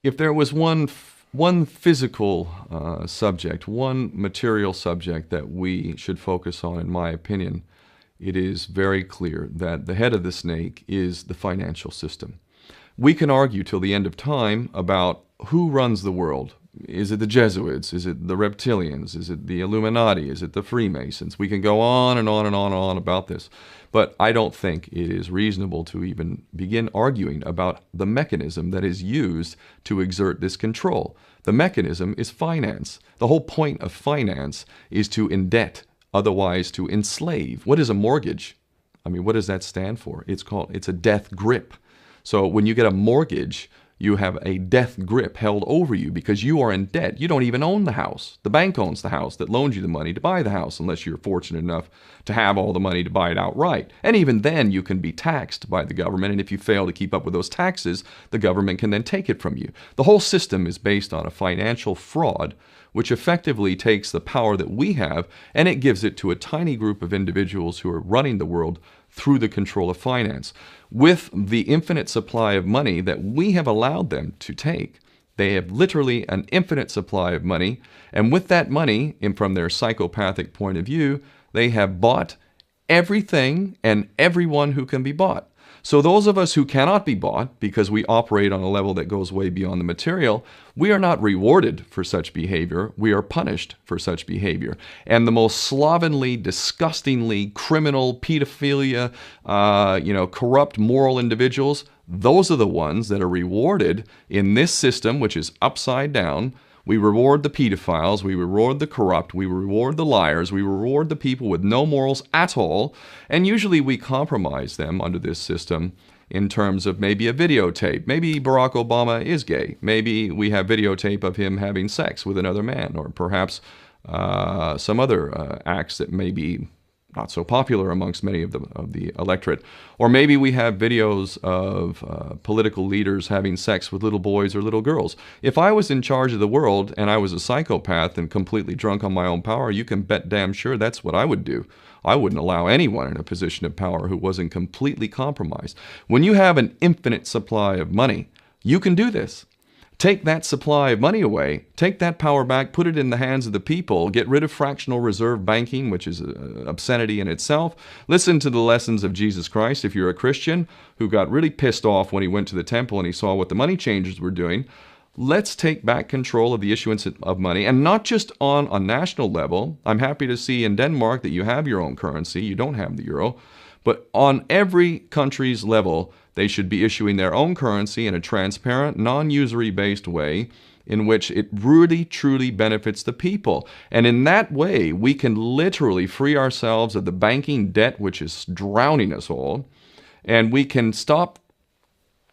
If there was one physical subject, one material subject that we should focus on, in my opinion, it is very clear that the head of the snake is the financial system. We can argue till the end of time about who runs the world. Is it the Jesuits? Is it the reptilians? Is it the Illuminati? Is it the Freemasons? We can go on and on and on and on about this. But I don't think it is reasonable to even begin arguing about the mechanism that is used to exert this control. The mechanism is finance. The whole point of finance is to indebt, otherwise to enslave. What is a mortgage? I mean, what does that stand for? It's a death grip. So when you get a mortgage, you have a death grip held over you because you are in debt. You don't even own the house. The bank owns the house that loans you the money to buy the house, unless you're fortunate enough to have all the money to buy it outright. And even then, you can be taxed by the government, and if you fail to keep up with those taxes, the government can then take it from you. The whole system is based on a financial fraud, which effectively takes the power that we have and it gives it to a tiny group of individuals who are running the world through the control of finance. With the infinite supply of money that we have allowed them to take, they have literally an infinite supply of money, and with that money, and from their psychopathic point of view, they have bought everything and everyone who can be bought. So those of us who cannot be bought, because we operate on a level that goes way beyond the material, we are not rewarded for such behavior. We are punished for such behavior. And the most slovenly, disgustingly criminal, pedophilia, corrupt moral individuals, those are the ones that are rewarded in this system, which is upside down. We reward the pedophiles, we reward the corrupt, we reward the liars, we reward the people with no morals at all, and usually we compromise them under this system in terms of maybe a videotape. Maybe Barack Obama is gay. The we have videotape of him having sex with another man, or perhaps some other acts that may be not so popular amongst many of the electorate. Or maybe we have videos of political leaders having sex with little boys or little girls. If I was in charge of the world and I was a psychopath and completely drunk on my own power, you can bet damn sure that's what I would do. I wouldn't allow anyone in a position of power who wasn't completely compromised. When you have an infinite supply of money, you can do this. Take that supply of money away, take that power back, put it in the hands of the people, get rid of fractional reserve banking, which is an obscenity in itself. Listen to the lessons of Jesus Christ. If you're a Christian who got really pissed off when he went to the temple and he saw what the money changers were doing, let's take back control of the issuance of money, and not just on a national level. I'm happy to see in Denmark that you have your own currency. You don't have the euro. But on every country's level, they should be issuing their own currency in a transparent, non-usury based way in which it really, truly benefits the people. And in that way, we can literally free ourselves of the banking debt which is drowning us all, and we can stop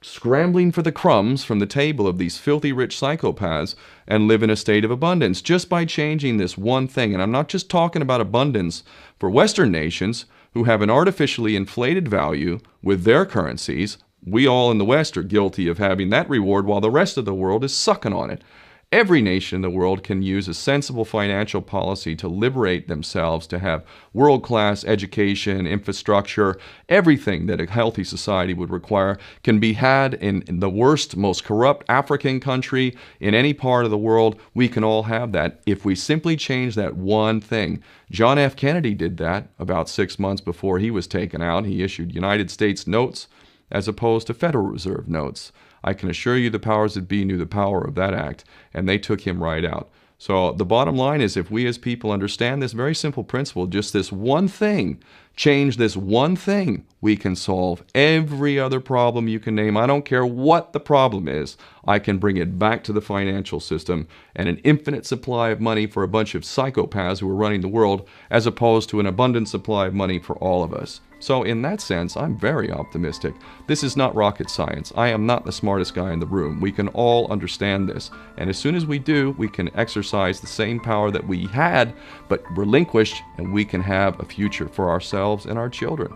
scrambling for the crumbs from the table of these filthy rich psychopaths and live in a state of abundance just by changing this one thing. And I'm not just talking about abundance for Western nations who have an artificially inflated value with their currencies. We all in the West are guilty of having that reward while the rest of the world is sucking on it. Every nation in the world can use a sensible financial policy to liberate themselves, to have world-class education, infrastructure. Everything that a healthy society would require can be had in the worst, most corrupt African country in any part of the world. We can all have that if we simply change that one thing. John F. Kennedy did that about 6 months before he was taken out. He issued United States notes as opposed to Federal Reserve notes. I can assure you the powers that be knew the power of that act, and they took him right out. So the bottom line is, if we as people understand this very simple principle, just this one thing, change this one thing, we can solve every other problem you can name. I don't care what the problem is. I can bring it back to the financial system and an infinite supply of money for a bunch of psychopaths who are running the world, as opposed to an abundant supply of money for all of us. So in that sense, I'm very optimistic. This is not rocket science. I am not the smartest guy in the room. We can all understand this. And as soon as we do, we can exercise the same power that we had, but relinquished, and we can have a future for ourselves and our children.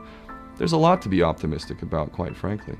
There's a lot to be optimistic about, quite frankly.